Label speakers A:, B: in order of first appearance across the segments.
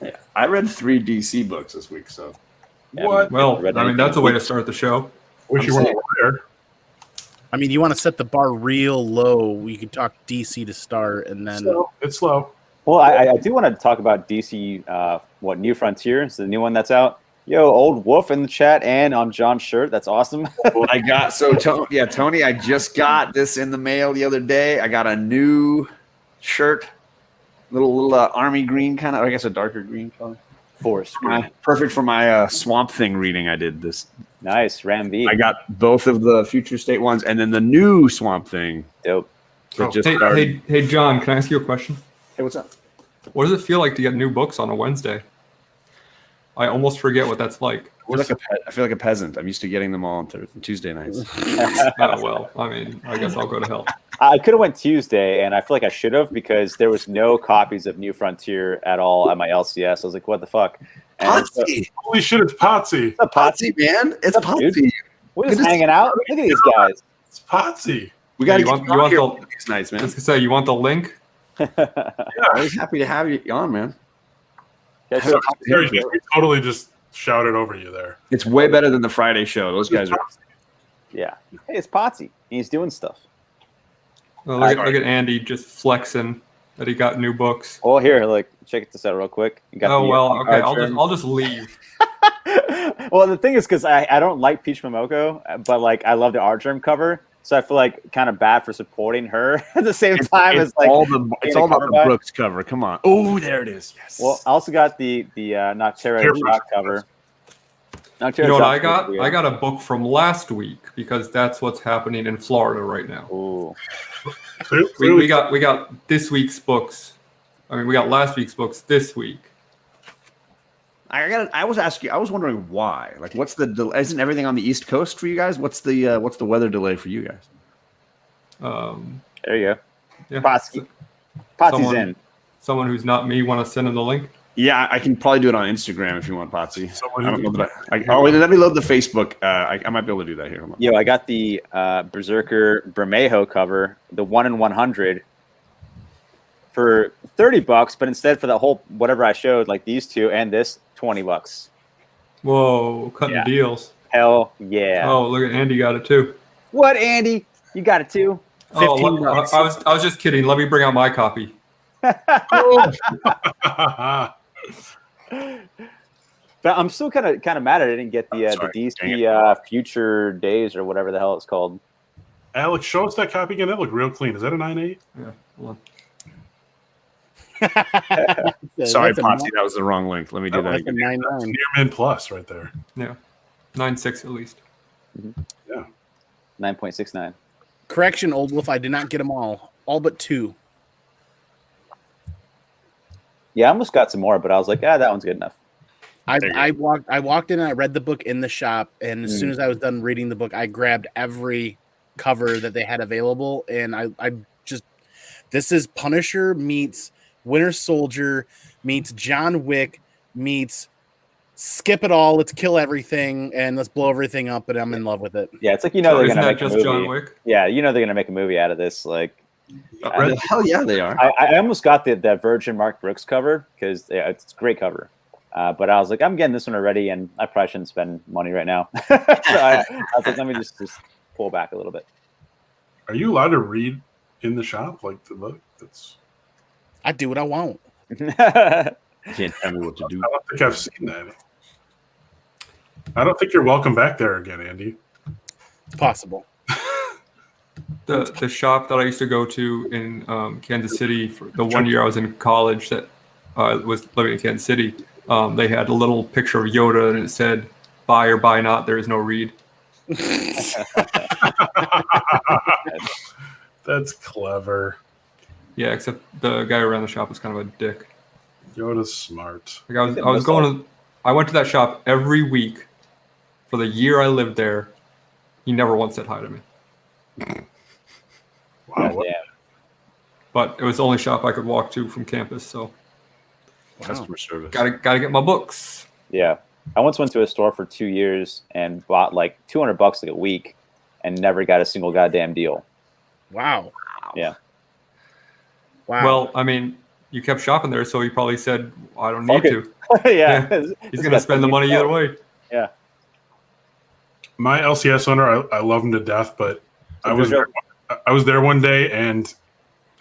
A: Yeah, I read 3 DC books this week, so
B: What?
C: Well,
D: read
C: I mean,
D: anything
C: that's a way to
D: week.
C: start the show.
B: Wish
A: I'm
B: you weren't
A: saying-
B: a liar.
E: I mean, you want to set the bar real low. We could talk DC to start, and then
B: It's slow.
D: Well, I do want to talk about DC. What New Frontier? It's the new one that's out. Yo, old Wolf in the chat and on John's shirt. That's awesome.
A: what I got. So Tony, I just got this in the mail the other day. I got a new shirt, little army green kind of. I guess a darker green color.
D: Forest Green.
A: Perfect for my Swamp Thing reading I did this.
D: Nice. Ram V.
A: I got both of the Future State ones and then the new Swamp Thing
D: Dope.
A: that just
C: Hey,
A: started.
C: hey, John, can I ask you a question?
A: Hey, what's up?
C: What does it feel like to get new books on a Wednesday? I almost forget what that's like.
A: I feel like a peasant. I'm used to getting them all on Tuesday nights.
C: Oh, well, I mean, I guess I'll go to hell.
D: I could have went Tuesday, and I feel like I should have because there was no copies of New Frontier at all at my LCS. I was like, what the fuck? And so-
A: Potsy,
B: Holy shit, it's Potsy.
D: What's up,
A: Potsy, man, it's
D: What's up, dude?
A: Potsy.
D: We're
A: Good
D: just
A: to
D: hanging out. Look at these guys.
B: It's Potsy.
A: We got to
C: You
A: get
C: want-
A: you
C: you
A: on
C: want
A: here
C: the-
A: one of these nights,
C: I
A: man.
C: was gonna say, you want the link?
A: Always happy to have you on, man.
D: Guys,
A: So-
B: Seriously, we totally just shouted over you there.
A: It's way better than the Friday show. Those guys are.
D: yeah. Hey, it's Potsy. He's doing stuff.
C: Look at Andy just flexing that he got new books.
D: Well, here, like, check this out real quick. You got
C: Oh
D: the,
C: well, okay.
D: card
C: I'll just leave.
D: well, the thing is, because I don't like Peach Momoko, but like I love the art germ cover, so I feel like kind of bad for supporting her at the same time as like.
A: It's all about the Brooks cover. Come on. Oh, there it is. Yes.
D: Well, I also got the Noctera
B: Careful.
D: Shock cover. Noctera
C: You know what
D: Shock
C: I got?
D: cover,
C: I got a book from last week because that's what's happening in Florida right now.
D: Ooh.
C: We got this week's books. I mean, we got last week's books this week.
A: I was wondering why. Like, what's the isn't everything on the East Coast for you guys? What's the weather delay for you guys?
D: There you go.
C: Yeah.
D: Potsy's in.
C: Someone who's not me want to send him the link.
A: Yeah, I can probably do it on Instagram if you want, Potsy.
B: Someone
A: I don't
B: who-
A: know that let me load the Facebook. I might be able to do that here. Hold on.
D: Yo, I got the Berserker Bermejo cover, the 1 in 100, for $30, but instead for the whole whatever I showed, like these two and this, $20.
C: Whoa, cutting
D: Yeah.
C: deals.
D: Hell yeah!
C: Oh, look at Andy got it too.
D: What, Andy? You got it too?
C: Oh,
E: $15.
C: I was just kidding. Let me bring out my copy.
D: But I'm still kind of mad I didn't get the
A: Sorry.
D: DC Future Days or whatever the hell it's called.
B: Alex, show us that copy again. That looked real clean. Is that a 9.8?
C: Yeah, hold on.
A: Sorry,
E: That's a
A: Potsy, that was the wrong link. Let me do that
E: That's a
A: again.
E: 9-9.
B: Near Min Plus right there.
C: Yeah, 9.6 at least.
D: 9.69.
E: Correction, Old Wolf. I did not get them all but 2.
D: Yeah, I almost got some more, but I was like, that one's good enough.
E: I walked in and I read the book in the shop, and as soon as I was done reading the book, I grabbed every cover that they had available, and I just this is Punisher meets Winter Soldier meets John Wick meets skip it all, let's kill everything and let's blow everything up, and I'm in love with it.
D: Yeah, it's like
C: So
D: they're
C: isn't
D: gonna
C: that
D: make a
C: just
D: movie.
C: John Wick?
D: Yeah, they're gonna make a movie out of this. Like,
A: Hell yeah, they are.
D: I almost got that Virgin Mark Brooks cover because it's a great cover. But I was like, I'm getting this one already, and I probably shouldn't spend money right now. So I was like, let me just pull back a little bit.
B: Are you allowed to read in the shop? Like the book?
E: I do what I want.
A: Can't tell me what to do.
B: I don't think I've seen that. I don't think you're welcome back there again, Andy.
E: It's possible.
C: The shop that I used to go to in Kansas City for the 1 year I was in college that was living in Kansas City, they had a little picture of Yoda and it said, "Buy or buy not, there is no read."
B: That's clever.
C: Yeah, except the guy who ran the shop was kind of a dick.
B: Yoda's smart.
C: Like I went to that shop every week for the year I lived there. He never once said hi to me.
B: Wow. What,
D: Yeah.
C: But it was the only shop I could walk to from campus, so
A: Customer service.
C: gotta get my books.
D: Yeah. I once went to a store for 2 years and bought like $200 like a week and never got a single goddamn deal.
E: Wow.
D: Yeah.
E: Wow.
C: Well, I mean, you kept shopping there, so he probably said, "I don't
D: Fuck
C: need
D: it.
C: to."
D: Yeah.
C: He's gonna spend the money either way.
D: Yeah.
B: My LCS owner, I love him to death, but
D: So
B: I was
D: Joe-
B: I was there one day and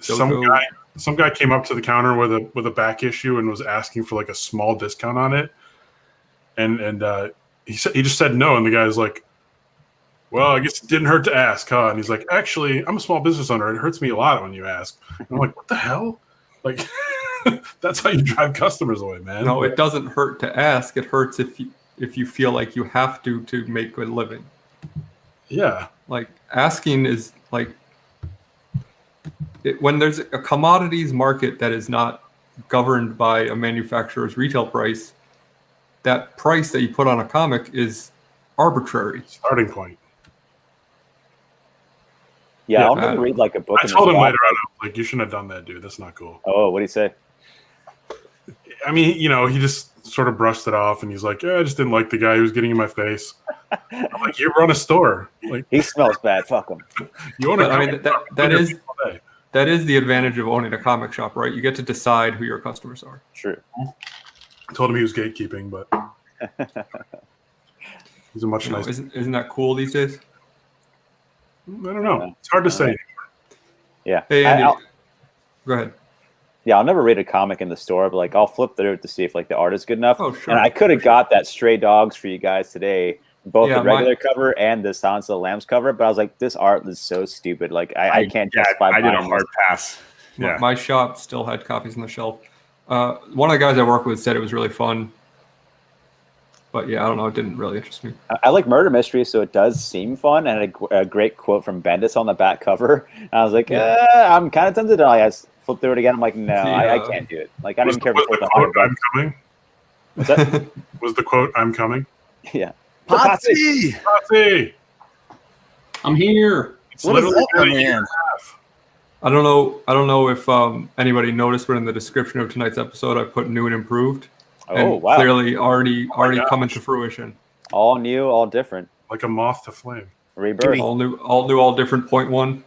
C: Jojo.
B: some guy came up to the counter with a back issue and was asking for like a small discount on it, and he just said no, and the guy's like, "Well, I guess it didn't hurt to ask, huh?" And he's like, "Actually, I'm a small business owner. It hurts me a lot when you ask." And I'm like, "What the hell?" Like, that's how you drive customers away, man.
C: No, it doesn't hurt to ask. It hurts if you feel like you have to make a living.
B: Yeah,
C: Like asking is like when there's a commodities market that is not governed by a manufacturer's retail price, that price that you put on a comic is arbitrary.
B: starting point.
D: Yeah,
C: Yeah,
D: I'll never read like a book.
B: I
D: in
B: told
D: the
B: him
D: shop.
B: later on, like, you shouldn't have done that, dude. That's not cool.
D: Oh, what do you say?
B: I mean, you know, he just sort of brushed it off, and he's like, "Yeah, I just didn't like the guy who was getting in my face." I'm like, "You run a store, like
D: He smells bad. Fuck him.
B: you own a
C: But, I mean,
B: comic
C: that-
B: shop,
C: that
B: run your
C: is-
B: people all day."
C: That is the advantage of owning a comic shop, right? You get to decide who your customers are.
D: True.
B: I told him he was gatekeeping, but he's a much
C: You know,
B: nicer.
C: isn't that cool these days?
B: I don't know. It's hard to say.
D: Yeah.
C: Hey, Andy,
D: I'll,
C: go ahead.
D: yeah, I'll never read a comic in the store, but like I'll flip through it to see if like the art is good enough.
C: Oh, sure.
D: And I could have got that Stray Dogs for you guys today, both
C: Yeah,
D: the regular cover and the Silence of the Lambs cover. But I was like, this art is so stupid. Like I can't justify.
A: I did a
D: buying
A: hard
D: this.
A: pass. Yeah.
C: My shop still had copies on the shelf. One of the guys I work with said it was really fun. But yeah, I don't know. It didn't really interest me.
D: I like murder mysteries, so it does seem fun. And a great quote from Bendis on the back cover. And I was like, I'm kind of tempted. I just flip through it again. I'm like, no, I can't do it. Like I
B: Was,
D: didn't care
B: was
D: if it
B: the
D: was
B: quote,
D: $100.
B: "I'm coming"?
D: What's that?
B: Was the quote, "I'm coming"?
D: Yeah.
A: Potsy!
B: Potsy!
F: I'm here.
B: It's
A: What is
B: literally
A: up,
B: been a
A: man?
B: year and a half.
C: I don't know if anybody noticed, but in the description of tonight's episode, I put new and improved.
D: Oh
C: And
D: wow.
C: clearly already
B: gosh.
C: coming to fruition.
D: All new, all different.
B: Like a moth to flame.
D: Rebirth.
C: All new, all different. Point one.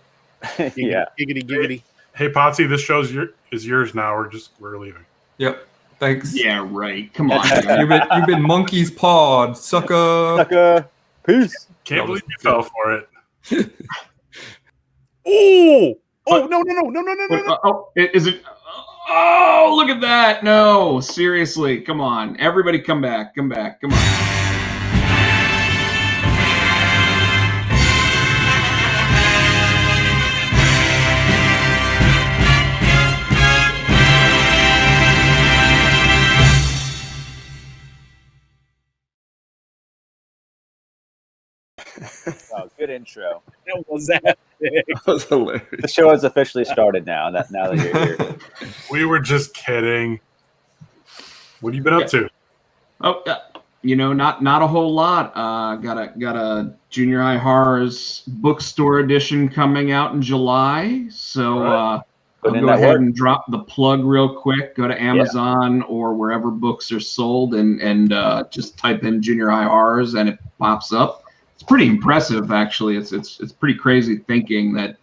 D: Yeah.
E: Giggity, giggity.
B: Hey, Potsy, this show's is yours now. We're leaving.
C: Yep. Thanks.
F: Yeah, right. Come on. man.
C: You've been monkey's pawed, sucker.
D: Sucker. Peace.
B: Can't
C: That was
B: believe you fell for it.
E: Oh, no.
F: Wait, is it? Oh, look at that! No, seriously, come on, everybody, come back, come on.
D: Oh, good intro.
E: That was that.
A: That was hilarious.
D: The show has officially started now. Now that you're here.
B: We were just kidding. What have you been up to?
F: Oh, not a whole lot. Got a Junior High Horrors bookstore edition coming out in July. So I'll
D: Put in
F: go
D: that
F: ahead
D: work.
F: and drop the plug real quick. Go to Amazon or wherever books are sold, and just type in Junior High Horrors, and it pops up. It's pretty impressive, actually. It's pretty crazy thinking that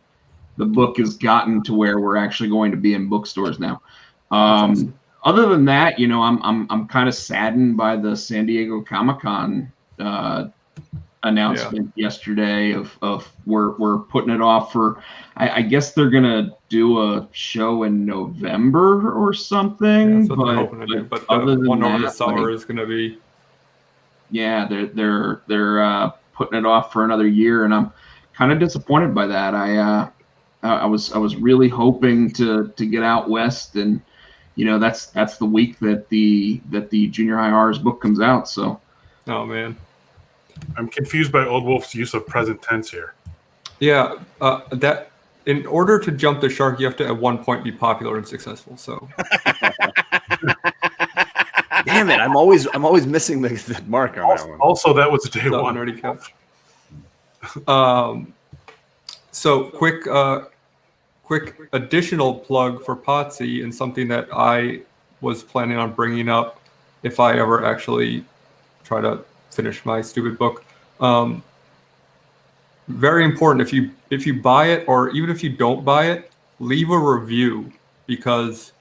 F: the book has gotten to where we're actually going to be in bookstores now. Other than that, I'm kind of saddened by the San Diego Comic-Con announcement yesterday of we're putting it off for. I guess they're gonna do a show in November or something.
C: That's what they're hoping to do. But
F: other
C: the
F: than
C: one over the
F: that,
C: summer
F: like,
C: is going to be.
F: yeah, they're putting it off for another year, and I'm kind of disappointed by that. I was really hoping to get out west, and that's the week that the Junior High Horrors book comes out. So
C: Oh man.
B: I'm confused by Old Wolf's use of present tense here.
C: Yeah. That in order to jump the shark, you have to at one point be popular and successful. So.
A: Damn it! I'm always missing the mark on that one.
B: Also, that was day
C: That
B: one.
C: one already kept. So quick additional plug for Potsy and something that I was planning on bringing up if I ever actually try to finish my stupid book. Very important, if you buy it or even if you don't buy it, leave a review, because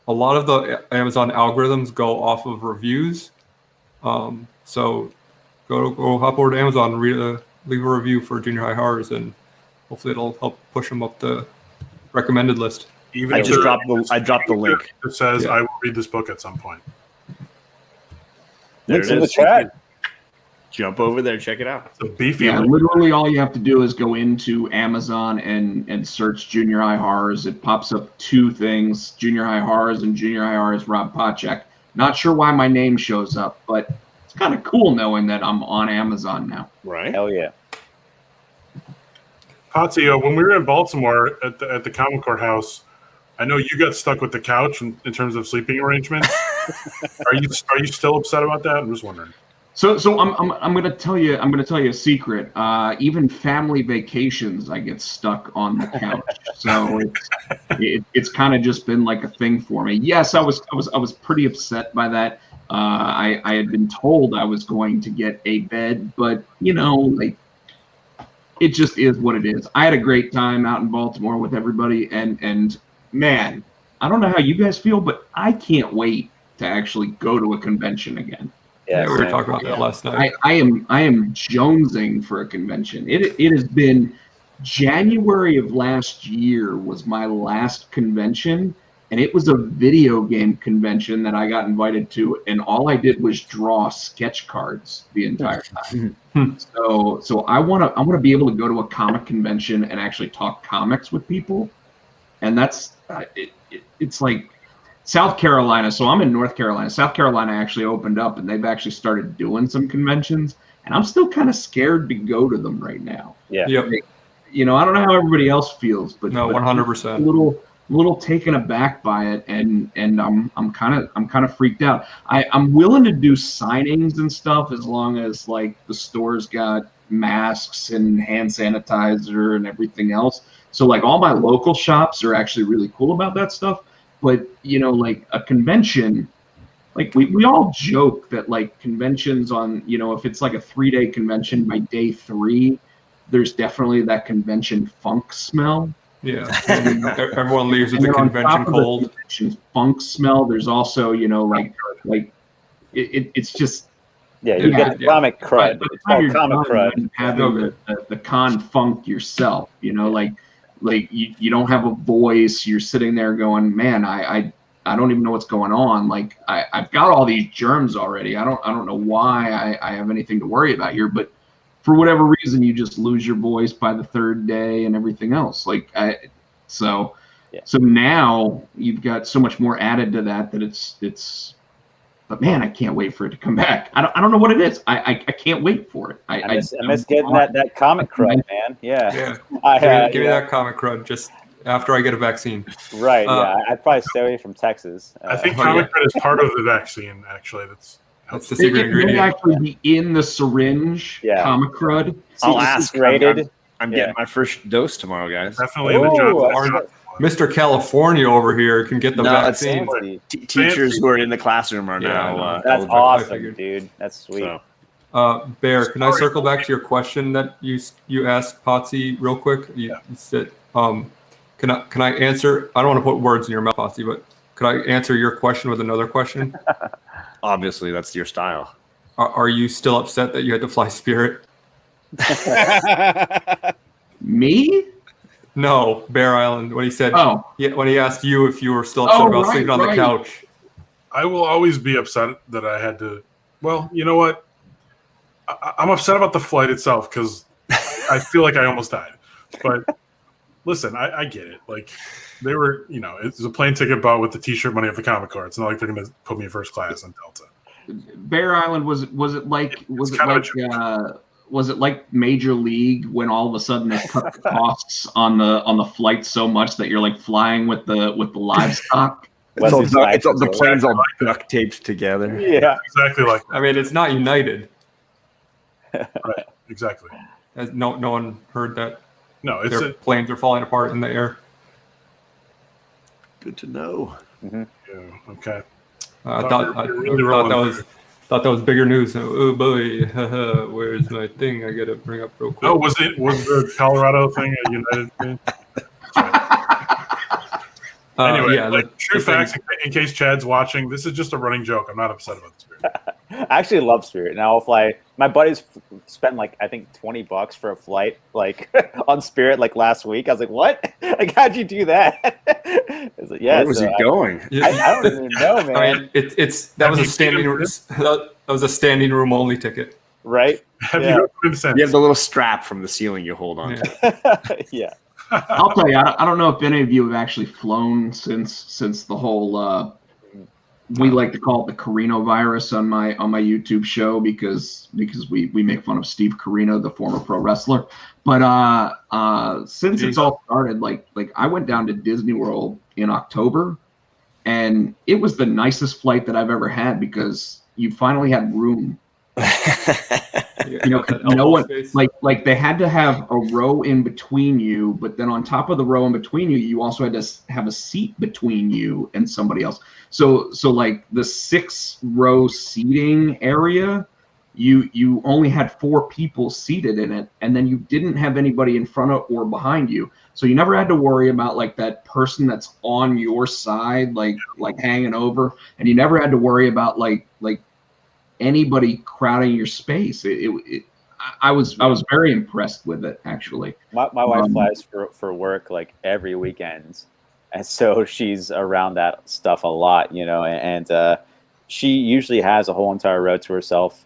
C: a lot of the Amazon algorithms go off of reviews. So go hop over to Amazon and leave a review for Junior High Horrors, and hopefully it'll help push them up the recommended list.
B: Even
A: I
B: if
A: just
B: there-
A: dropped the link.
B: It says
C: Yeah.
B: I will read this book at some point.
A: There
D: Links
A: it
D: in the
A: is.
D: chat.
A: Jump over there, check it out.
B: It's a beefy.
F: Yeah,
B: link.
F: literally all you have to do is go into Amazon and search Junior High Horrors. It pops up two things, Junior High Horrors and Junior High Horrors Rob Pochak. Not sure why my name shows up, but it's kind of cool knowing that I'm on Amazon now.
A: Right.
D: Hell yeah.
B: Patsy, when we were in Baltimore at the Common Court House, I know you got stuck with the couch in terms of sleeping arrangements. Are you still upset about that? I'm just wondering.
F: So I'm gonna tell you a secret. Even family vacations, I get stuck on the couch. So it's kind of just been like a thing for me. Yes, I was pretty upset by that. I had been told I was going to get a bed, but like it just is what it is. I had a great time out in Baltimore with everybody, and man, I don't know how you guys feel, but I can't wait to actually go to a convention again.
C: Yeah, we were
D: same.
C: talking about that last night.
F: I am jonesing for a convention. It has been January of last year was my last convention, and it was a video game convention that I got invited to, and all I did was draw sketch cards the entire time. So I want to be able to go to a comic convention and actually talk comics with people, and that's it's like South Carolina. So I'm in North Carolina. South Carolina actually opened up, and they've actually started doing some conventions, and I'm still kind of scared to go to them right now.
D: Yeah.
C: Yep.
F: I don't know how everybody else feels, but
C: No,
F: but
C: 100%.
F: a little taken aback by it, and I'm kind of freaked out. I'm willing to do signings and stuff as long as like the store's got masks and hand sanitizer and everything else. So like all my local shops are actually really cool about that stuff. But like a convention, like we all joke that like conventions on, if it's like a 3-day convention, by day 3, there's definitely that convention funk smell.
C: Yeah, everyone leaves with
F: And
C: the
F: then on
C: convention
F: top of the
C: cold.
F: convention funk smell, there's also, like it's just
D: Yeah, you
C: Yeah.
D: get the comic crud.
F: by the
D: It's
F: time
D: called
F: you're
D: comic
F: done
D: crud.
F: having the con funk yourself, like you don't have a voice. You're sitting there going, man, I don't even know what's going on. Like I've got all these germs already. I don't know why I have anything to worry about here, but for whatever reason, you just lose your voice by the 3rd day and everything else. So now you've got so much more added to that it's. But man, I can't wait for it to come back. I don't know what it is. I can't wait for it.
D: I miss getting that comic crud, man. Yeah.
C: Yeah, give me that comic crud just after I get a vaccine.
D: Right. Yeah. I'd probably stay away from Texas.
B: I think
C: Oh,
B: comic crud is part of the vaccine. Actually, that's
C: That's the
F: It
C: secret
F: may
C: ingredient.
F: actually be in the syringe.
D: Yeah.
F: Comic crud.
A: I'll ask.
D: Rated.
A: I'm getting my first dose tomorrow, guys.
B: definitely in the
D: Ooh,
B: job.
C: Mr. California over here can get the
A: No, it's
C: vaccine.
D: Fancy.
A: Teachers who are in the classroom are
C: Yeah,
A: now.
D: That's
A: eligible.
D: awesome,
C: figured.
D: dude. That's sweet.
A: So,
C: Bear, can I circle back to your question that you asked Potsy real quick? You said, can I answer? I don't want to put words in your mouth, Potsy, but could I answer your question with another question?
A: obviously, that's your style.
C: Are you still upset that you had to fly Spirit?
F: Me?
C: No, Bear Island. When he said,
F: Oh.
C: yeah, when he asked you if you were still upset
F: Oh,
C: about
F: right,
C: sleeping on the
F: right.
C: couch.
B: I will always be upset that I had to. Well, you know what? I'm upset about the flight itself because I feel like I almost died. But listen, I get it. Like they were, it's a plane ticket bought with the T-shirt money of the Comic Con. It's not like they're going to put me in first class on Delta.
F: Bear Island was it like Major League when all of a sudden they cut the costs on the flight so much that you're like flying with the livestock?
A: The plane's all duct taped together.
D: Yeah.
B: Exactly like that.
C: I mean, it's not United.
B: Right. Exactly.
C: As no one heard that
B: No, it's
C: their planes are falling apart in the air.
A: Good to know.
B: yeah, okay.
C: I
B: Thought
C: thought
B: we were really rolling
C: that was bigger news. Oh boy, where's my thing? I gotta bring up real quick.
B: Oh, was the Colorado thing a United thing? Anyway,
C: yeah,
B: true
C: the thing-
B: facts. In case Chad's watching, this is just a running joke. I'm not upset about the Spirit.
D: I actually love Spirit. Now I'll fly. My buddies spent like I think $20 for a flight like on Spirit like last week. I was like, "What? Like, how'd you do that?" I was like, "Yeah."
A: Where was he going?
D: I don't even know, man.
C: I mean, that was a standing room. That was a standing room only ticket.
D: Right?
B: Have
D: Yeah.
B: you been since?
A: You have the little strap from the ceiling you hold on.
C: Yeah.
D: Yeah.
F: I'll tell you, I don't know if any of you have actually flown since the whole we like to call it the Carino virus on my YouTube show because we make fun of Steve Carino, the former pro wrestler. But since it's all started, like I went down to Disney World in October, and it was the nicest flight that I've ever had because you finally had room. You know, no one like they had to have a row in between you, but then on top of the row in between you, you also had to have a seat between you and somebody else. So like the 6-row seating area, you only had 4 people seated in it, and then you didn't have anybody in front of or behind you. So you never had to worry about like that person that's on your side, like hanging over, and you never had to worry about like anybody crowding your space. I was very impressed with it, actually.
D: My wife flies for work like every weekend, and so she's around that stuff a lot, you know. And she usually has a whole entire row to herself.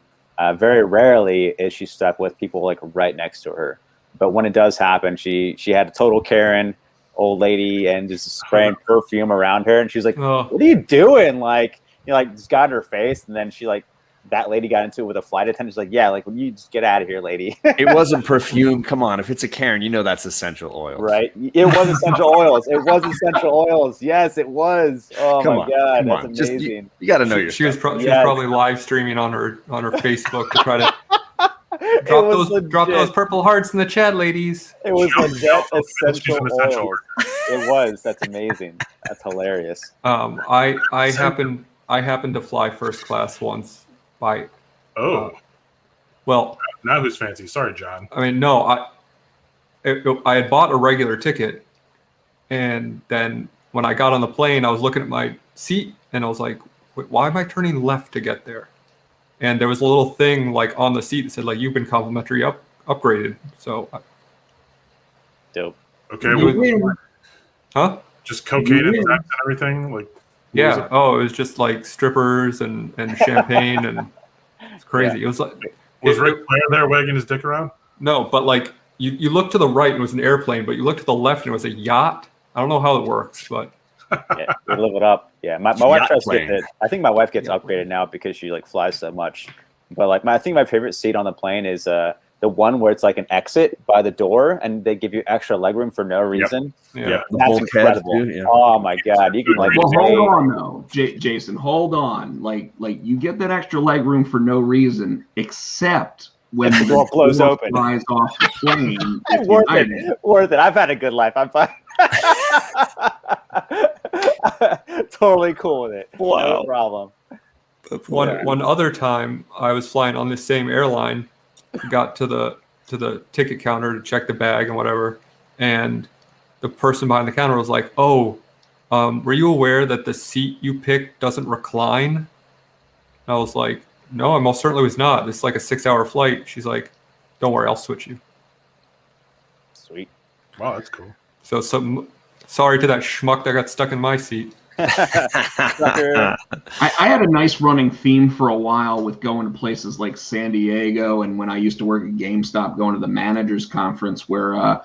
D: Very rarely is she stuck with people like right next to her. But when it does happen, she had a total Karen old lady and just spraying perfume around her, and she's like, "What are you doing?" Like, you know, like just got in her face, and then she like. That lady got into it with a flight attendant. She's like, "Yeah, like when you just get out of here, lady."
A: It wasn't perfume. Come on, if it's a Karen, you know that's essential oil,
D: Right? It was essential oils. It was essential oils. Yes, it was. Oh
A: Come
D: my
A: on,
D: god,
A: come
D: that's
A: on. Just,
D: amazing.
A: you got to know your
C: She was
A: stuff.
C: she was probably live streaming on her Facebook to try to drop those purple hearts in the chat, ladies.
D: It was legit
B: She's an
D: essential
B: essential
D: oils. It was. That's amazing. That's hilarious.
C: I happened to fly first class once by. Well,
B: now who's fancy? Sorry, John.
C: I mean, no, I had bought a regular ticket, and then when I got on the plane, I was looking at my seat, and I was like, "Wait, why am I turning left to get there?" And there was a little thing like on the seat that said like, "You've been complimentary upgraded." So,
D: Dope.
B: Okay,
C: huh?
B: Just cocaine and sex and everything, like.
C: Yeah. Oh, it was just like strippers and champagne and it's crazy. Yeah. It was like
B: was Ric Flair there wagging his dick around?
C: No, but like you look to the right and it was an airplane, but you look to the left and it was a yacht. I don't know how it works, but
D: yeah, they live it up. Yeah, my wife tries to get it. I think my wife gets upgraded now because she like flies so much. But like I think my favorite seat on the plane is the one where it's like an exit by the door and they give you extra legroom for no reason.
C: Yeah.
A: Yeah.
D: That's incredible. Yeah. Oh my god, you can like.
F: Well, hold on though, Jason. Hold on. Like you get that extra legroom for no reason, except when the door blows open, flies off the plane.
D: Worth it. I've had a good life. I'm fine. Totally cool with it. Wow. No problem.
C: One other time I was flying on this same airline, got to the ticket counter to check the bag and whatever, and the person behind the counter was like, "Oh, were you aware that the seat you picked doesn't recline?" And I was like, "No, I most certainly was not. This is like a 6-hour flight." She's like, "Don't worry, I'll switch you."
D: Sweet.
B: Wow, that's cool.
C: So sorry to that schmuck that got stuck in my seat.
F: I had a nice running theme for a while with going to places like San Diego, and when I used to work at GameStop, going to the managers conference, where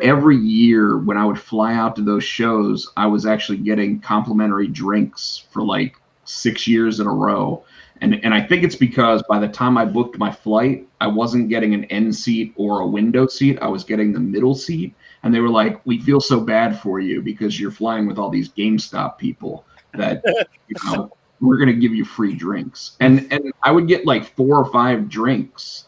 F: every year when I would fly out to those shows, I was actually getting complimentary drinks for like 6 years in a row. And I think it's because by the time I booked my flight, I wasn't getting an end seat or a window seat. I was getting the middle seat. And they were like, "We feel so bad for you because you're flying with all these GameStop people that, you know, we're going to give you free drinks." And I would get like 4 or 5 drinks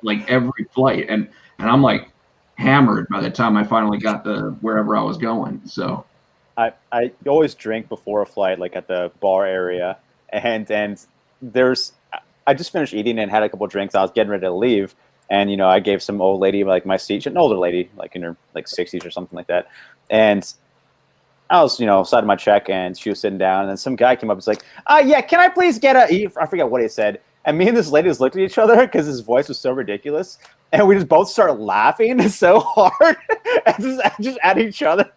F: like every flight. And I'm like hammered by the time I finally got to wherever I was going. So
D: I always drink before a flight, like at the bar area. And I just finished eating and had a couple of drinks. I was getting ready to leave. And, you know, I gave some old lady like my seat, an older lady, like in her like 60s or something like that. And I was, side of my check, and she was sitting down, and then some guy came up and was like, yeah, can I please get I forget what he said. And me and this lady just looked at each other because his voice was so ridiculous. And we just both started laughing so hard and just at each other.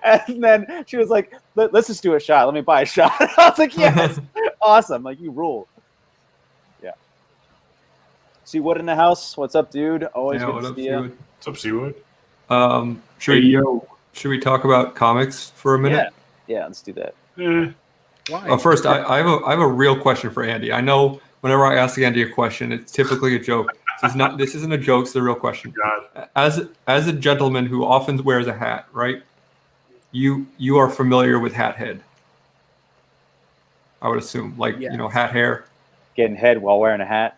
D: And then she was like, let's just do a shot. Let me buy a shot. I was like, yes, awesome. Like, you rule. Yeah. Seawood in the house. What's up, dude? Always
C: Yeah,
D: good
C: what
D: to
C: up,
D: see you.
C: Seawood?
B: What's up, Seawood?
C: Should we talk about comics for a minute?
D: Yeah, let's do that.
E: Why?
C: First, I have a real question for Andy. I know whenever I ask Andy a question, it's typically a joke. This isn't a joke. It's the real question.
B: God.
C: As a gentleman who often wears a hat, right? You are familiar with hat head. I would assume, like,
E: Yes.
C: hat hair.
D: Getting head while wearing a hat.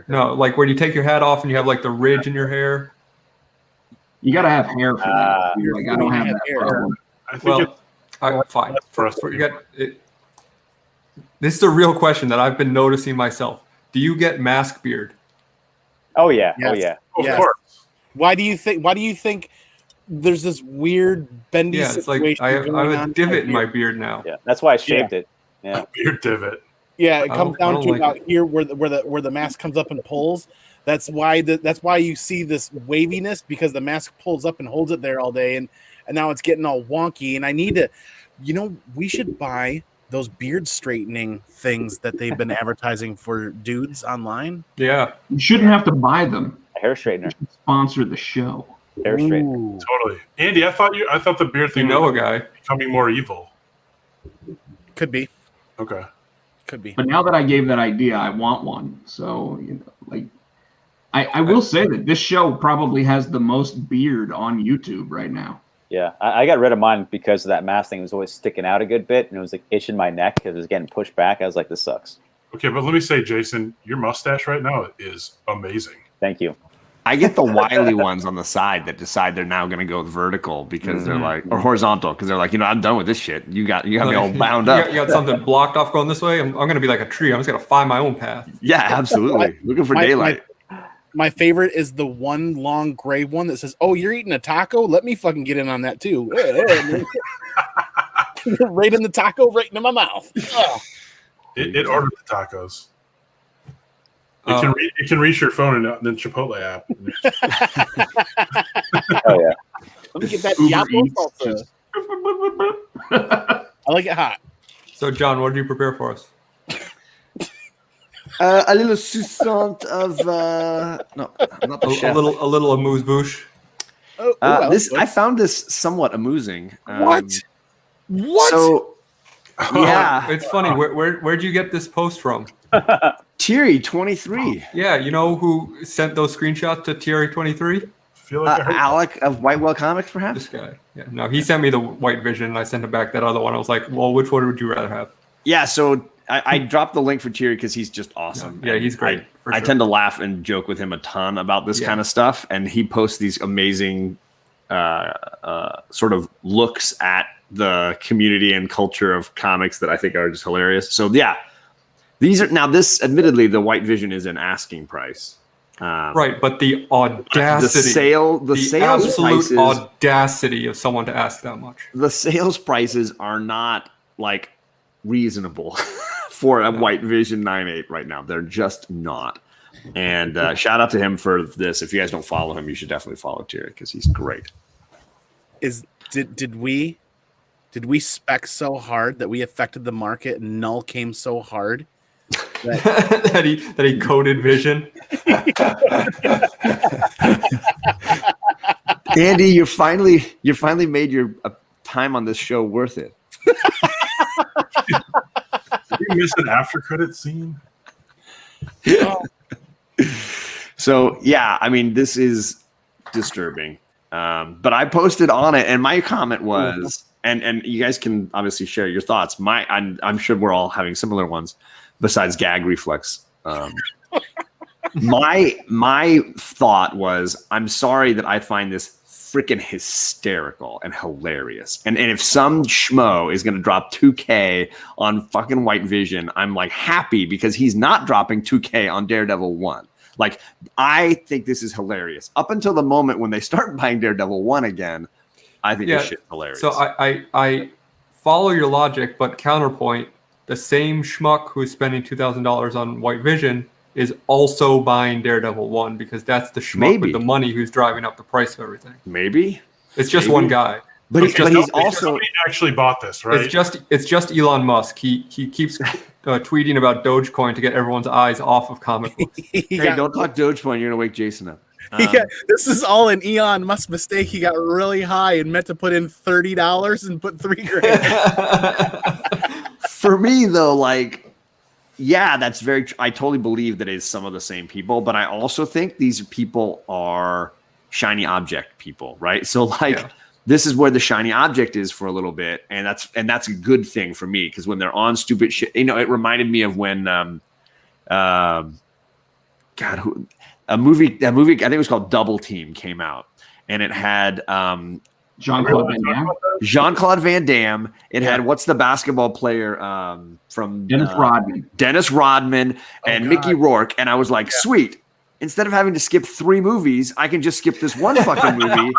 C: No, like when you take your hat off and you have like the ridge in your hair.
F: You got to have hair for that. Like, I don't have that
E: hair.
F: problem.
B: I think
C: Fine.
B: for us.
C: Forget it. This is a real question that I've been noticing myself. Do you get mask beard?
D: Oh, yeah.
E: Yes.
D: Oh, yeah.
B: Of
E: Yes.
B: course.
E: Why do you think there's this weird bendy
C: Yeah, it's like
E: situation
C: I have
E: going
C: a
E: on
C: divot
E: right
C: in my
E: here?
C: beard now.
D: Yeah. That's why I shaved it. Yeah.
B: Beard divot.
E: Yeah, it
C: I
E: comes
C: don't
E: down to
C: like
E: about
C: it.
E: here where the mask comes up and pulls. That's why you see this waviness, because the mask pulls up and holds it there all day, and now it's getting all wonky. And I need to, we should buy those beard straightening things that they've been advertising for dudes online.
C: Yeah.
F: You shouldn't have to buy them.
D: A hair straightener.
F: Sponsor the show.
D: Hair straightener.
E: Ooh.
B: Totally. Andy, I thought the beard
C: You
B: thing
C: know a
B: was
C: guy.
B: becoming more evil.
E: Could be.
B: Okay.
E: Could be.
F: But now that I gave that idea, I want one. So, I will say that this show probably has the most beard on YouTube right now.
D: Yeah. I got rid of mine because of that mask thing. It was always sticking out a good bit, and it was like itching my neck because it was getting pushed back. I was like, this sucks.
B: Okay, but let me say, Jason, your mustache right now is amazing.
D: Thank you.
A: I get the wily ones on the side that decide they're now going to go vertical because they're like, or horizontal because they're like, I'm done with this shit. You got me all bound up.
C: You got something blocked off going this way. I'm going to be like a tree. I'm just going to find my own path.
A: Yeah, absolutely. Looking for daylight.
E: My favorite is the one long gray one that says, "Oh, you're eating a taco? Let me fucking get in on that too." Right in the taco, right into my mouth. Oh.
B: It ordered the tacos. It can reach your phone in the Chipotle app.
D: Oh, yeah.
E: Let me get that
F: Uber
E: Diablo
F: Eats,
E: salsa.
F: just-
E: I like it hot.
C: So, John, what did you prepare for us?
A: A little sousant of no, not the
C: A
A: chef.
C: little amuse-bouche.
E: Oh, I like
A: I found this somewhat amusing.
E: What? What?
A: So yeah,
C: It's funny. Where'd you get this post from?
A: Thierry 23,
C: Yeah, you know who sent those screenshots to Thierry23?
B: Feel like I heard
A: Alec of Whitewell Comics,
C: This
A: perhaps.
C: guy. Yeah. No, he sent me the White Vision, and I sent him back that other one. I was like, well, which one would you rather have?
A: Yeah, so I dropped the link for Thierry because he's just awesome.
C: Yeah, he's great.
A: I tend to laugh and joke with him a ton about this kind of stuff, and he posts these amazing sort of looks at the community and culture of comics that I think are just hilarious. So yeah, these are now this. Admittedly, the White Vision is an asking price.
C: Right, but the audacity,
A: the sales
C: absolute
A: prices,
C: audacity of someone to ask that much.
A: the sales prices are not like reasonable for a White Vision 9.8 right now. They're just not. And shout out to him for this. If you guys don't follow him, you should definitely follow Thierry because he's great.
E: Did we spec so hard that we affected the market and Null came so hard
C: that he coded Vision.
A: Andy, you finally made your time on this show worth it.
B: Did you miss an after credit scene?
A: So yeah, I mean, this is disturbing. But I posted on it, and my comment was, and you guys can obviously share your thoughts. I'm sure we're all having similar ones, besides gag reflex. My thought was, I'm sorry that I find this freaking hysterical and hilarious. And if some schmo is going to drop 2K on fucking White Vision, I'm like happy because he's not dropping 2K on Daredevil 1. Like, I think this is hilarious. Up until the moment when they start buying Daredevil 1 again, I think
C: Yeah,
A: this shit's hilarious.
C: So I follow your logic, but counterpoint: the same schmuck who's spending $2,000 on White Vision is also buying Daredevil 1 because that's the schmuck
A: Maybe.
C: with the money who's driving up the price of everything.
A: Maybe,
C: It's just
A: Maybe.
C: one guy.
A: but
B: Okay,
A: he's
B: so
A: also
B: somebody actually bought this, right?
C: It's just Elon Musk. He keeps tweeting about Dogecoin to get everyone's eyes off of comic books.
A: hey, don't talk Dogecoin. You're gonna wake Jason up.
E: This is all an Elon Musk mistake. He got really high and meant to put in $30 and put $3,000.
A: For me though, like, yeah, that's very I totally believe that it's some of the same people, but I also think these people are shiny object people, right? So like
C: Yeah.
A: this is where the shiny object is for a little bit, and that's a good thing for me, because when they're on stupid shit, it reminded me of when a movie I think it was called Double Team came out, and it had
F: Jean-Claude Van Damme.
A: Jean-Claude Van Damme. It had what's the basketball player from
F: Dennis Rodman.
A: Dennis Rodman and
E: God.
A: Mickey Rourke, and I was like, sweet. Instead of having to skip 3 movies, I can just skip this one fucking movie,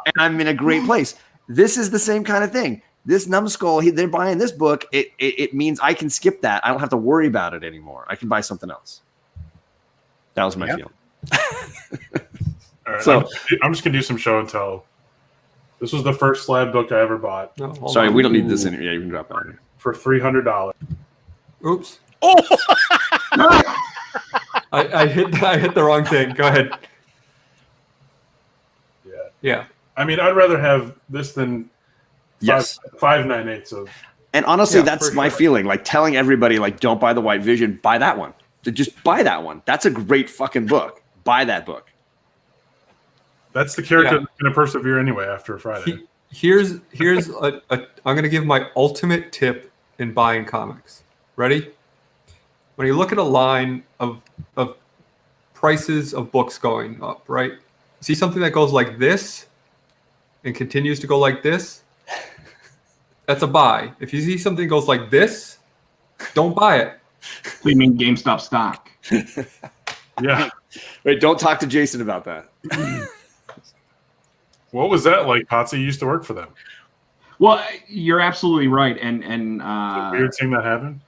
A: and I'm in a great place. This is the same kind of thing. This numbskull, they're buying this book. It means I can skip that. I don't have to worry about it anymore. I can buy something else. That was my feeling.
B: All right,
A: So-
B: I'm just gonna do some show and tell. This was the first Slab book I ever bought
C: No, hold
A: Sorry,
C: on.
A: we don't need this in here. Yeah, you can drop that in.
B: for $300.
C: Oops.
E: Oh,
C: I hit the wrong thing. Go ahead.
B: Yeah,
C: Yeah.
B: I mean, I'd rather have this than
A: Yes.
B: 5/9/8 of.
A: And honestly,
C: Yeah,
A: that's
C: for
A: my
C: sure.
A: feeling. Like telling everybody, like, don't buy the White Vision, buy that one. Just buy that one. That's a great fucking book. Buy that book.
B: That's the character
C: Yeah.
B: that's gonna persevere anyway after Friday.
C: Here's a I'm going to give my ultimate tip in buying comics. Ready? When you look at a line of prices of books going up, right? See something that goes like this and continues to go like this? That's a buy. If you see something goes like this, don't buy it.
F: You mean GameStop stock?
B: Yeah.
A: Wait, don't talk to Jason about that.
B: What was that like, Potsy? You used to work for them.
F: Well, you're absolutely right, and
B: Weird seeing that happen.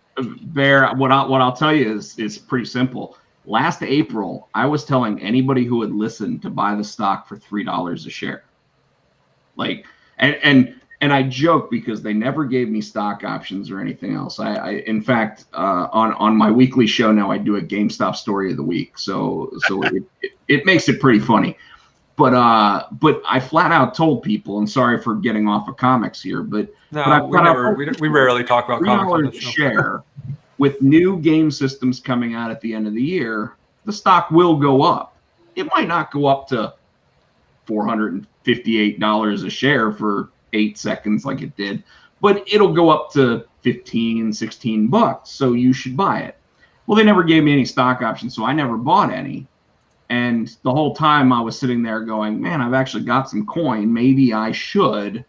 F: Bear, what I'll tell you is pretty simple. Last April, I was telling anybody who would listen to buy the stock for $3 a share. Like, and I joke because they never gave me stock options or anything else. I in fact, on my weekly show now, I do a GameStop story of the week. So it makes it pretty funny. But I flat out told people, and sorry for getting off of comics here, but I
C: No,
F: flat out
C: we rarely talk about comics on
F: $3
C: this
F: a
C: show.
F: share with new game systems coming out at the end of the year, the stock will go up. It might not go up to $458 a share for 8 seconds like it did, but it'll go up to 15, 16 bucks. So you should buy it. Well, they never gave me any stock options, so I never bought any. And the whole time I was sitting there going, man, I've actually got some coin. Maybe I should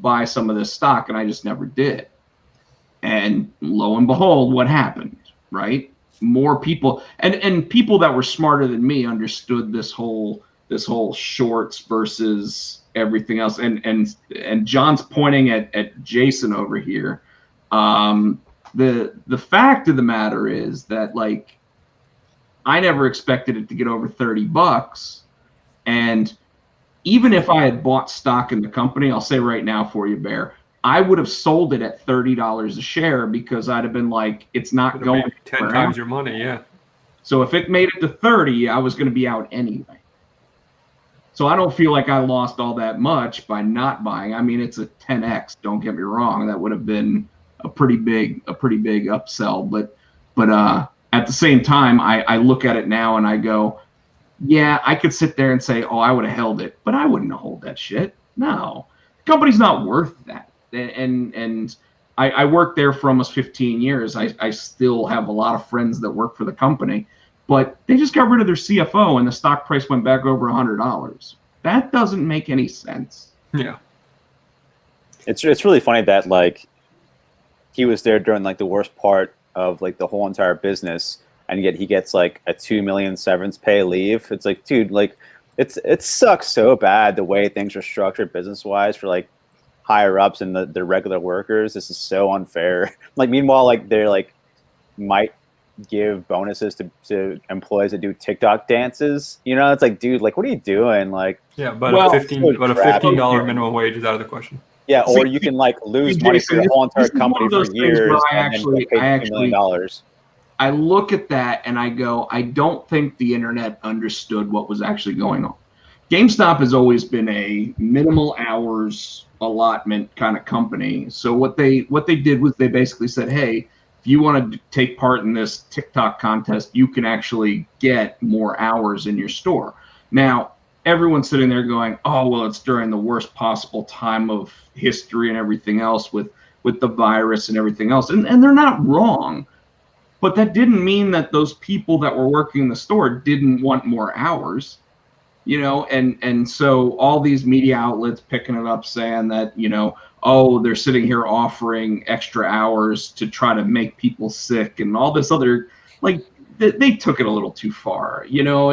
F: buy some of this stock, and I just never did. And lo and behold, what happened, right? More people and people that were smarter than me understood this whole shorts versus everything else. And John's pointing at Jason over here. The fact of the matter is that, like, I never expected it to get over 30 bucks. And even if I had bought stock in the company, I'll say right now for you, Bear, I would have sold it at $30 a share because I'd have been like, it's not
C: Could've
F: going
C: made 10
F: anywhere
C: times
F: else.
C: your money, yeah.
F: So if it made it to 30, I was going to be out anyway. So I don't feel like I lost all that much by not buying. I mean, it's a 10x. Don't get me wrong. That would have been a pretty big upsell. But at the same time, I look at it now and I go, yeah, I could sit there and say, oh, I would have held it, but I wouldn't hold that shit. No, the company's not worth that. And I worked there for almost 15 years. I still have a lot of friends that work for the company, but they just got rid of their CFO and the stock price went back over $100. That doesn't make any sense.
C: Yeah.
D: It's really funny that, like, he was there during, like, the worst part of, like, the whole entire business, and yet he gets, like, a $2 million severance pay leave. It's like, dude, like, it sucks so bad the way things are structured business wise for like higher ups and the regular workers. This is so unfair. Like meanwhile, like they're like might give bonuses to employees that do TikTok dances. You know, it's like, dude, like what are you doing? Like
C: Yeah, but
F: Well,
C: a $15 minimum wage is out of the question.
D: yeah, or you can like lose money for
F: Jason,
D: the whole
F: this
D: entire
F: is one
D: company
F: of
D: for
F: those things
D: years
F: where
D: and then get paid $2 million.
F: I look at that and I go, I don't think the internet understood what was actually going on. GameStop has always been a minimal hours allotment kind of company. So what they did was they basically said, hey, if you want to take part in this TikTok contest, you can actually get more hours in your store. Now, everyone's sitting there going, oh, well, it's during the worst possible time of history and everything else with the virus and everything else. And they're not wrong. But that didn't mean that those people that were working in the store didn't want more hours, you know, and so all these media outlets picking it up saying that, you know, oh, they're sitting here offering extra hours to try to make people sick and all this other, like, they took it a little too far. You know,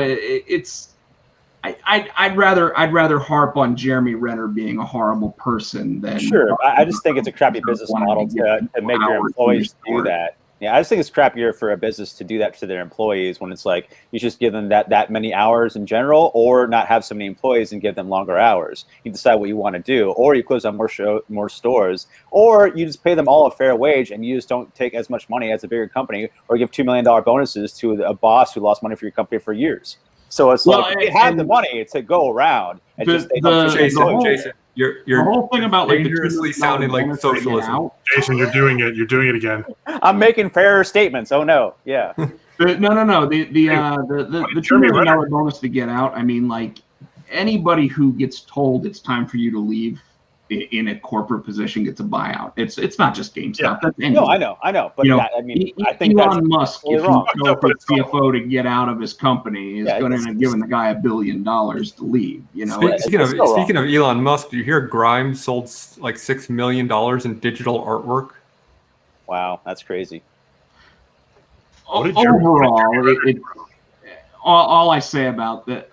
F: I'd rather harp on Jeremy Renner being a horrible person than
D: Sure. I just think it's a crappy business model to make your employees do that. Yeah, I just think it's crappier for a business to do that to their employees when it's like you just give them that many hours in general, or not have so many employees and give them longer hours. You decide what you want to do, or you close down more stores, or you just pay them all a fair wage and you just don't take as much money as a bigger company, or give $2 million bonuses to a boss who lost money for your company for years. So it's like they have the money to go around. And
C: Jason, you're
F: the whole thing about like
C: dangerously sounding like socialism.
B: Jason, you're doing it. You're doing it again.
D: I'm making fairer statements. Oh no, yeah.
F: No. The $2 million bonus to get out. I mean, like anybody who gets told it's time for you to leave in a corporate position gets a buyout. It's not just GameStop.
B: Yeah.
F: That's
D: No, I know. But
F: you know,
D: I mean, I think
F: Elon Musk, if you
D: wrong.
F: tell the CFO to get out of his company, is going to end up giving the guy $1 billion to leave. You know,
C: Speaking of Elon Musk, do you hear Grimes sold like $6 million in digital artwork?
D: Wow, that's crazy.
F: Overall, all I say about it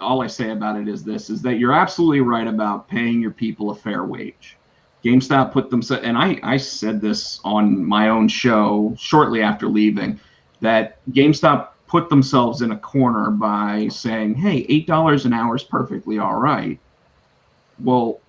F: is that you're absolutely right about paying your people a fair wage. GameStop put themselves, and I said this on my own show shortly after leaving, that GameStop put themselves in a corner by saying, hey, $8 an hour is perfectly all right. Well,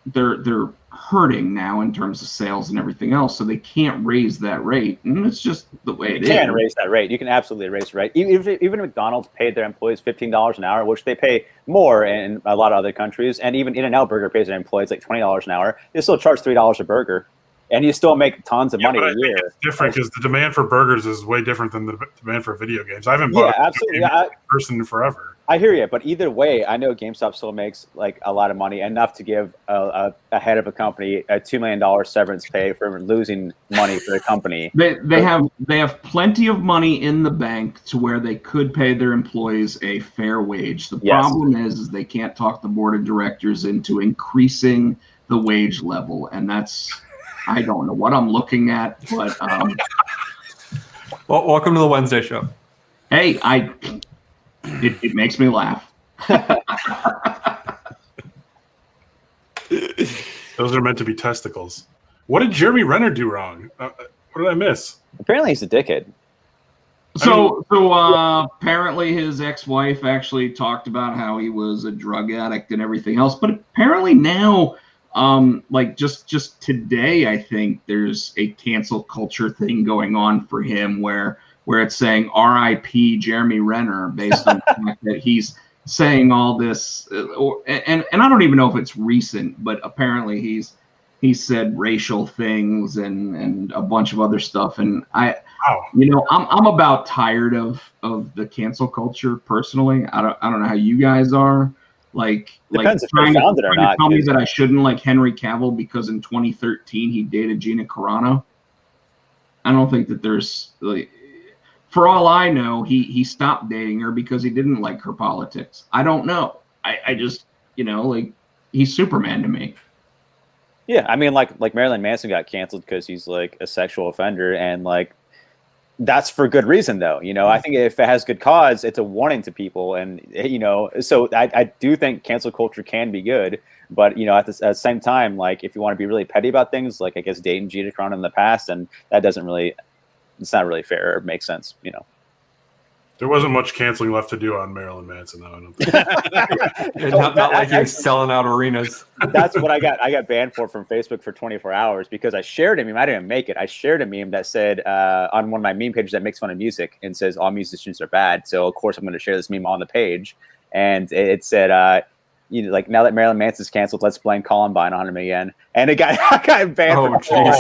F: they're hurting now in terms of sales and everything else, so they can't raise that rate, and it's just the way it is.
D: You can raise that rate. You can absolutely raise the rate. Even if McDonald's paid their employees $15 an hour, which they pay more in a lot of other countries, and even In-N-Out Burger pays their employees like $20 an hour, they still charge $3 a burger, and you still make tons of money a year.
B: It's different because the demand for burgers is way different than the demand for video games. I haven't bought a video game person in forever.
D: I hear you, but either way, I know GameStop still makes like a lot of money, enough to give a head of a company a $2 million severance pay for losing money for the company.
F: They have plenty of money in the bank to where they could pay their employees a fair wage. The problem is they can't talk the board of directors into increasing the wage level, and that's, I don't know what I'm looking at, but
C: Well, welcome to the Wednesday show.
F: Hey, it makes me laugh.
B: Those are meant to be testicles. What did Jeremy Renner do wrong? What did I miss?
D: Apparently, he's a dickhead.
F: So apparently his ex-wife actually talked about how he was a drug addict and everything else. But apparently now, like just today, I think there's a cancel culture thing going on for him where it's saying R.I.P. Jeremy Renner based on the fact that he's saying all this, and I don't even know if it's recent, but apparently he said racial things and a bunch of other stuff, and I'm about tired of the cancel culture personally. I don't know how you guys are.
D: Depends if
F: trying
D: they found it or not.
F: To tell me that I shouldn't like Henry Cavill because in 2013 he dated Gina Carano. I don't think that there's like. For all I know, he stopped dating her because he didn't like her politics. I don't know. I just, like, he's Superman to me.
D: Yeah, I mean, like Marilyn Manson got canceled because he's like a sexual offender, and like that's for good reason, though. I think if it has good cause, it's a warning to people, and so I do think cancel culture can be good, but at the same time, like if you want to be really petty about things, like I guess Dayton cheated on in the past, and that it's not really fair or make sense.
B: There wasn't much canceling left to do on Marilyn Manson, though. I don't think.
C: And not like he was selling out arenas.
D: That's what I got. I got banned from Facebook for 24 hours because I shared a meme. I didn't make it. I shared a meme that said on one of my meme pages that makes fun of music and says all musicians are bad. So of course I'm going to share this meme on the page, and it said, like now that Marilyn Manson's canceled, let's blame Columbine on him again. And I got banned.
C: Oh, jeez.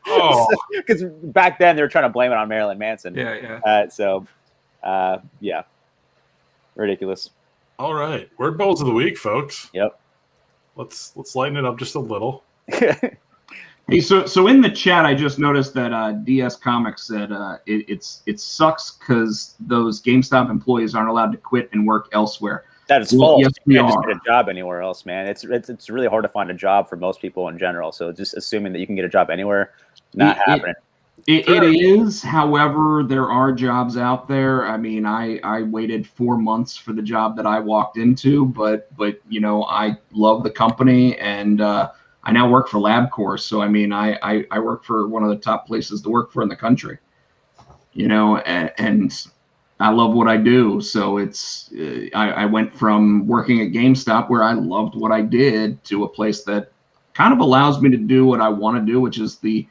B: Oh,
D: Because back then they were trying to blame it on Marilyn Manson.
C: Yeah.
D: Yeah, ridiculous.
B: all right. Word balls of the week, folks.
D: Yep.
B: Let's lighten it up just a little.
F: Hey, so in the chat, I just noticed that DS Comics said it sucks because those GameStop employees aren't allowed to quit and work elsewhere.
D: That is
F: Well,
D: false.
F: yes,
D: You
F: we
D: can't just
F: are.
D: get a job anywhere else, man. It's really hard to find a job for most people in general. So just assuming that you can get a job anywhere, not happening.
F: It is, however, there are jobs out there. I mean, I waited 4 months for the job that I walked into, but I love the company, and I now work for LabCorp. So I mean, I work for one of the top places to work for in the country. And I love what I do. So it's I went from working at GameStop, where I loved what I did, to a place that kind of allows me to do what I want to do, which is the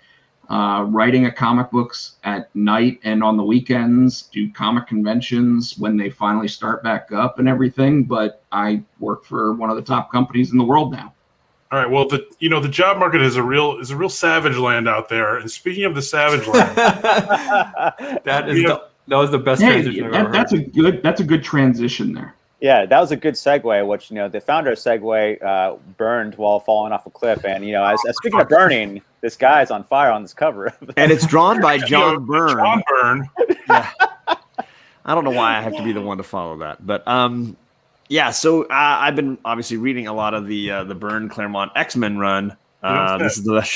F: writing of comic books at night and on the weekends, do comic conventions when they finally start back up and everything. But I work for one of the top companies in the world now.
B: All right. Well, the job market is a real savage land out there. And speaking of the savage land,
C: That was the best
F: Hey,
C: transition I've ever heard.
F: that's a good transition there.
D: Yeah, that was a good segue. Which the founder of Segway burned while falling off a cliff, and as speaking of burning, this guy's on fire on this cover.
A: And it's drawn by John Byrne.
B: John Byrne.
A: I don't know why I have to be the one to follow that, but yeah. So I've been obviously reading a lot of the Byrne Claremont X-Men run. This is the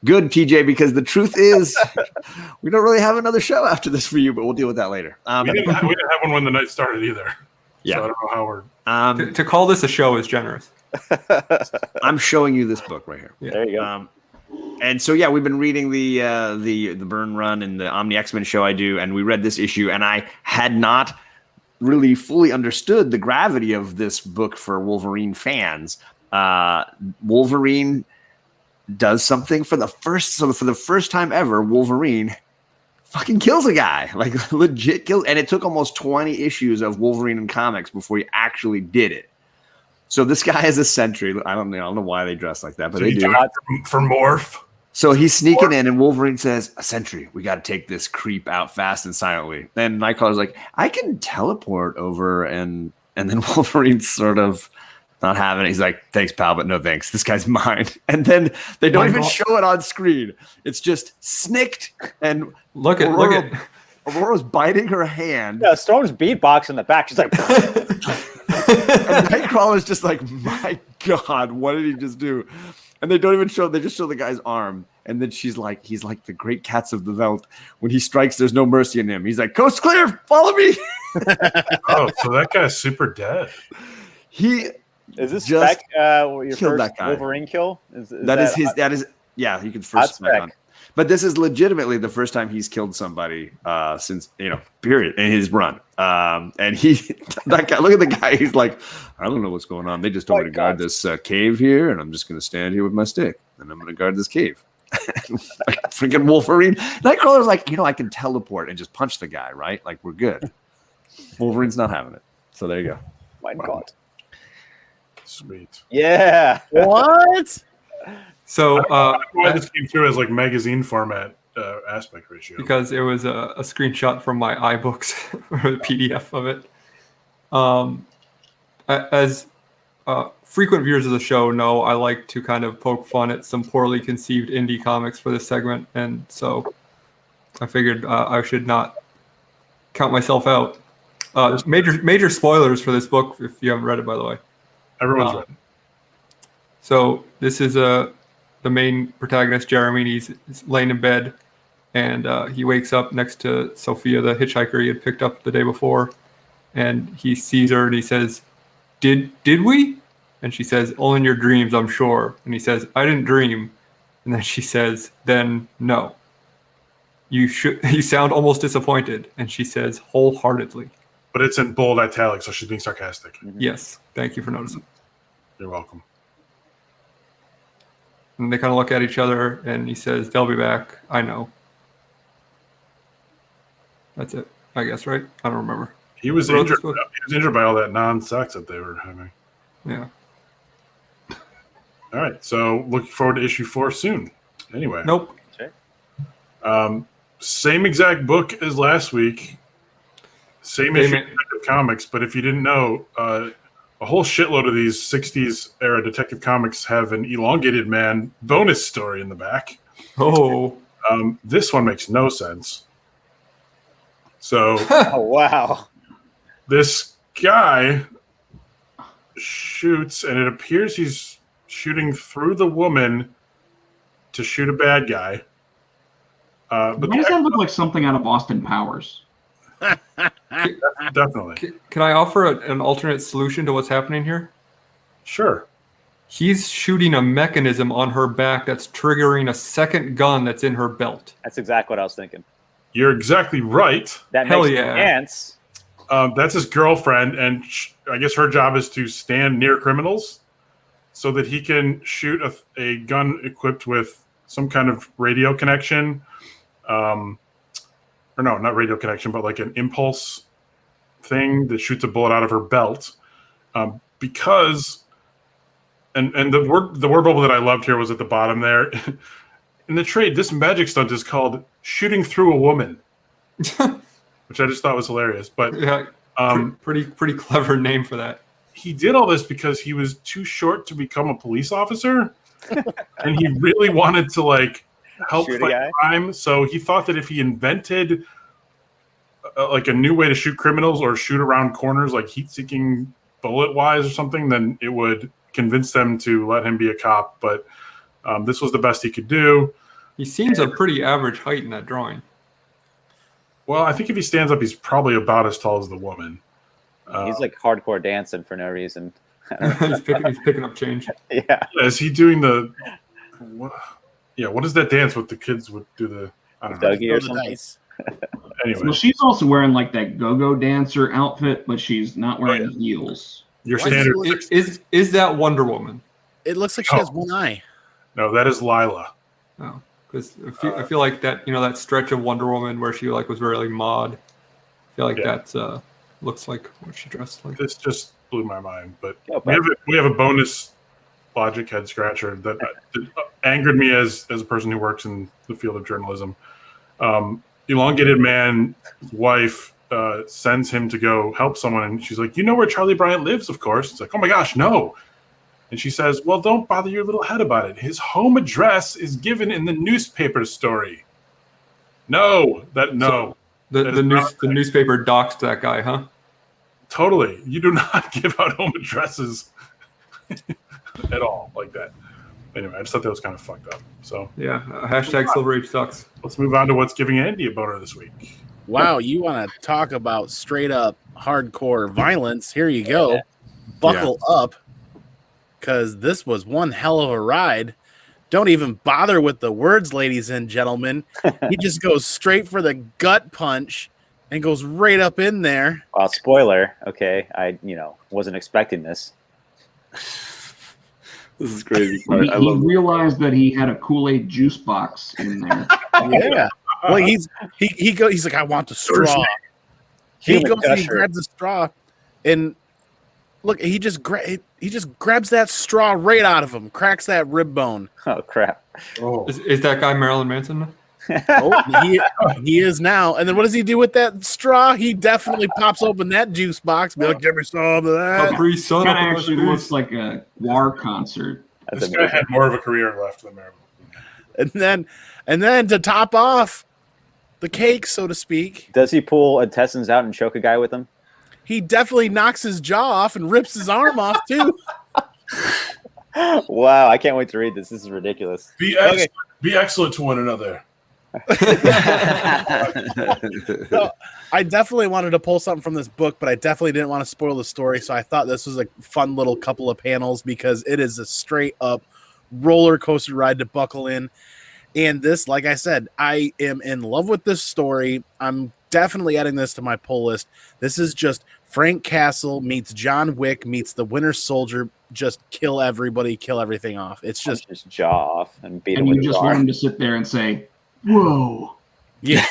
A: good, TJ, because the truth is we don't really have another show after this for you, but we'll deal with that later.
B: We didn't have one when the night started either.
A: Yeah.
B: So I don't know how we're.
C: To call this a show is generous.
A: I'm showing you this book right here.
D: There you go.
A: And so, yeah, we've been reading the Byrne run and the Omni X-Men show I do, and we read this issue, and I had not really fully understood the gravity of this book for Wolverine fans. Wolverine does something for the first time ever. Wolverine fucking kills a guy, like legit kills, and it took almost 20 issues of Wolverine in comics before he actually did it. So this guy is a sentry. I don't know why they dress like that, but
B: So
A: they
B: you
A: do.
B: died for Morph.
A: So he's sneaking in, and Wolverine says, "A sentry, we got to take this creep out fast and silently." Then Nightcrawler's like, "I can teleport over," and then Wolverine's sort of not having it. He's like, "Thanks, pal, but no thanks. This guy's mine." And then they don't even show it on screen. It's just snicked, and
C: Look at
A: Aurora's biting her hand.
D: Yeah, Storm's beatbox in the back. She's like,
A: And Nightcrawler's just like, "My God, what did he just do?" And they don't even show. They just show the guy's arm, and then he's like the great cats of the Veld. When he strikes, there's no mercy in him. He's like, "Coast clear, follow me."
B: Oh, so that guy's super dead.
A: He
D: is this
A: just
D: Spec your
A: killed
D: first
A: that guy.
D: Wolverine kill?
A: That is yeah. You can first smack on. But this is legitimately the first time he's killed somebody since period in his run. And that guy, look at the guy. He's like, I don't know what's going on. They just told me to guard this cave here, and I'm just going to stand here with my stick, and I'm going to guard this cave. Freaking Wolverine. Nightcrawler's like, I can teleport and just punch the guy, right? Like, we're good. Wolverine's not having it. So there you go.
D: My God.
B: Sweet.
D: Yeah.
E: What?
C: So
B: Why this came through as like magazine format aspect ratio?
C: because it was a screenshot from my iBooks or the PDF of it. As frequent viewers of the show know, I like to kind of poke fun at some poorly conceived indie comics for this segment, and so I figured I should not count myself out. Major spoilers for this book if you haven't read it, by the way.
B: Everyone's ready.
C: So this is the main protagonist, Jeremy. He's laying in bed, and he wakes up next to Sophia, the hitchhiker he had picked up the day before, and he sees her and he says, "Did we?" And she says, "Only in your dreams, I'm sure." And he says, "I didn't dream." And then she says, "Then no. You sound almost disappointed." And she says, "Wholeheartedly."
B: But it's in bold italics, so she's being sarcastic.
C: Yes. Thank you for noticing.
B: You're welcome.
C: And they kind of look at each other, and he says, "They'll be back. I know." That's it, I guess, right? I don't remember.
B: He was
C: Wrote
B: injured.
C: this book.
B: He was injured by all that non-sex that they were having.
C: Yeah.
B: All right, so looking forward to issue 4 soon. Anyway,
C: Nope.
B: Same exact book as last week. Same issue of Detective Comics, but if you didn't know, a whole shitload of these 60s era Detective Comics have an elongated man bonus story in the back.
C: Oh.
B: This one makes no sense. So
D: Oh, wow.
B: this guy shoots, and it appears he's shooting through the woman to shoot a bad guy. But
F: Why does that look like something out of Austin Powers?
B: definitely.
C: Can I offer an alternate solution to what's happening here?
B: Sure.
C: He's shooting a mechanism on her back that's triggering a second gun that's in her belt.
D: That's exactly what I was thinking.
B: You're exactly right.
D: That
C: Hell
D: makes
C: yeah.
D: sense.
B: That's his girlfriend, and I guess her job is to stand near criminals so that he can shoot a gun equipped with some kind of radio connection. Or no, not radio connection, but like an impulse thing that shoots a bullet out of her belt. Because, and the word bubble that I loved here was at the bottom there. In the trade, this magic stunt is called shooting through a woman, which I just thought was hilarious. But
C: Yeah. Pretty clever name for that.
B: he did all this because he was too short to become a police officer, and he really wanted to like help
D: Shoot a
B: fight
D: guy?
B: crime. So he thought that if he invented like a new way to shoot criminals or shoot around corners, like heat-seeking bullet-wise or something, then it would convince them to let him be a cop. But this was the best he could do.
C: He seems a pretty average height in that drawing.
B: Well, I think if he stands up, he's probably about as tall as the woman.
D: He's like hardcore dancing for no reason.
C: he's picking up change.
D: Yeah.
B: Is he doing the? What is that dance with the kids would do the? I don't know.
D: Dougie
E: Throw
D: or
E: the
D: something.
E: dice.
B: Anyway,
F: Well, she's also wearing like that go-go dancer outfit, but she's not wearing heels.
B: your
E: Why does
B: standard.
E: it look-
C: Is that Wonder Woman?
E: It looks like she has one eye.
B: No, that is Lila.
C: No, because I feel like that that stretch of Wonder Woman where she like was very like mod. I feel like that looks like what she dressed like.
B: This just blew my mind. But
D: Oh,
B: we have a bonus logic head scratcher that angered me as a person who works in the field of journalism. Elongated man wife sends him to go help someone, and she's like, "You know where Charlie Bryant lives, of course." It's like, "Oh my gosh, no." And she says, "Well, don't bother your little head about it. His home address is given in the newspaper story." No. That is
C: The
B: not
C: newspaper doxed that guy, huh?
B: totally. You do not give out home addresses at all like that. Anyway, I just thought that was kind of fucked up. So
C: Yeah. Hashtag Silver Age sucks.
B: let's move on to what's giving Andy a boner this week.
E: Wow, you want to talk about straight up hardcore violence? Here you go. Buckle up, because this was one hell of a ride. Don't even bother with the words, ladies and gentlemen. He just goes straight for the gut punch and goes right up in there.
D: Well, spoiler. Okay, I wasn't expecting this.
A: This is crazy.
F: He realized that he had a Kool-Aid juice box in there.
E: Yeah. Well, he's like, I want the straw. He
D: Human
E: goes and he
D: gusher.
E: grabs the straw, and look, he just grabs that straw right out of him, cracks that rib bone.
D: Oh crap!
B: Oh,
C: Is that guy Marilyn Manson?
E: Oh, he is now. And then what does he do with that straw? He definitely pops open that juice box. Be like, give me some of that.
C: Capri Sun.
F: That
C: up in my
F: actually
C: face.
F: looks like a War concert.
D: That's
B: this guy
D: amazing.
B: had more of a career left than Marilyn.
E: And then to top off the cake, so to speak,
D: Does he pull intestines out and choke a guy with them?
E: he definitely knocks his jaw off and rips his arm off too.
D: Wow, I can't wait to read this. This is ridiculous.
B: Be
E: Okay.
B: excellent to one another.
E: So, I definitely wanted to pull something from this book, but I definitely didn't want to spoil the story. So I thought this was a fun little couple of panels because it is a straight up roller coaster ride to buckle in. And this, like I said, I am in love with this story. I'm definitely adding this to my pull list. This is just Frank Castle meets John Wick meets the Winter Soldier. Just kill everybody, kill everything off. It's just
D: jaw off and beat him
F: And
D: with
F: you
D: his
F: just
D: arm.
F: want him to sit there and say, "Whoa."
E: yeah.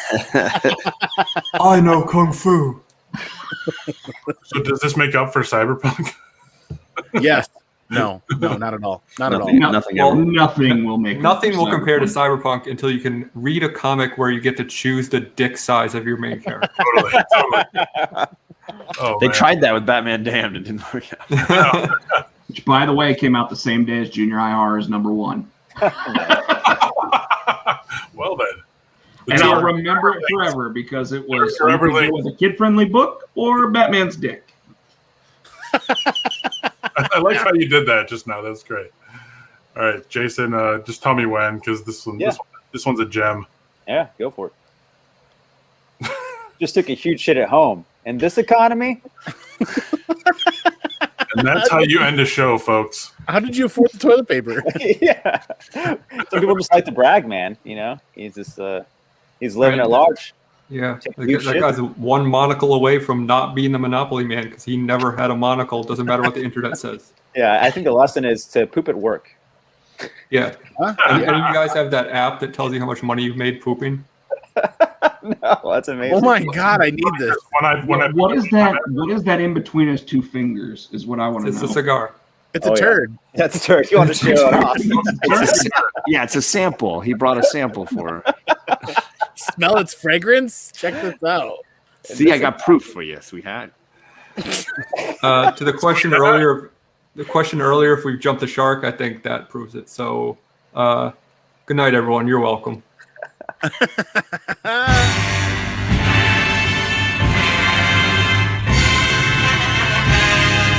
C: I know kung fu.
B: So does this make up for Cyberpunk?
E: Yes. No, not at all. Not at all.
A: Nothing
C: Well,
A: ever.
F: Nothing will make.
C: Nothing will
F: Cyberpunk.
C: compare to Cyberpunk until you can read a comic where you get to choose the dick size of your main character.
B: Totally. Oh,
A: They
B: man.
A: tried that with Batman Damned. It didn't work out.
F: Which, by the way, came out the same day as Junior High Horrors #1.
B: Well then. The
F: And
B: two
F: I'll
B: are-
F: remember it forever because it was
B: Forever
F: either
B: linked.
F: with a kid-friendly book or Batman's dick.
B: I like how you did that just now. That's great. All right, Jason, just tell me when, because this one's a gem.
D: Yeah, go for it. Just took a huge shit at home. In this economy,
B: And that's how you end a show, folks.
E: How did you afford the toilet paper?
D: yeah. Some people just like to brag, man. You know, he's just he's living
C: Right.
D: at large.
C: Yeah,
D: Take
C: that,
D: huge
C: that
D: shit.
C: guy's one monocle away from not being the Monopoly man because he never had a monocle. Doesn't matter what the internet says.
D: Yeah, I think the lesson is to poop at work.
C: Yeah.
E: Huh?
C: Any of you guys have that app that tells you how much money you've made pooping?
D: No, that's amazing.
E: Oh my god, I need this.
F: What is that? What is that in between his two fingers? Is what I want to
C: It's
F: know.
C: a cigar.
E: It's
D: Oh,
E: a
D: yeah.
E: turd.
D: That's true. You want to show it off?
A: Yeah, it's a sample. He brought a sample for her.
E: Smell its fragrance? Check this out.
A: See, I got proof for you, sweetheart.
C: To the question earlier, if we've jumped the shark, I think that proves it. So, good night, everyone. You're welcome.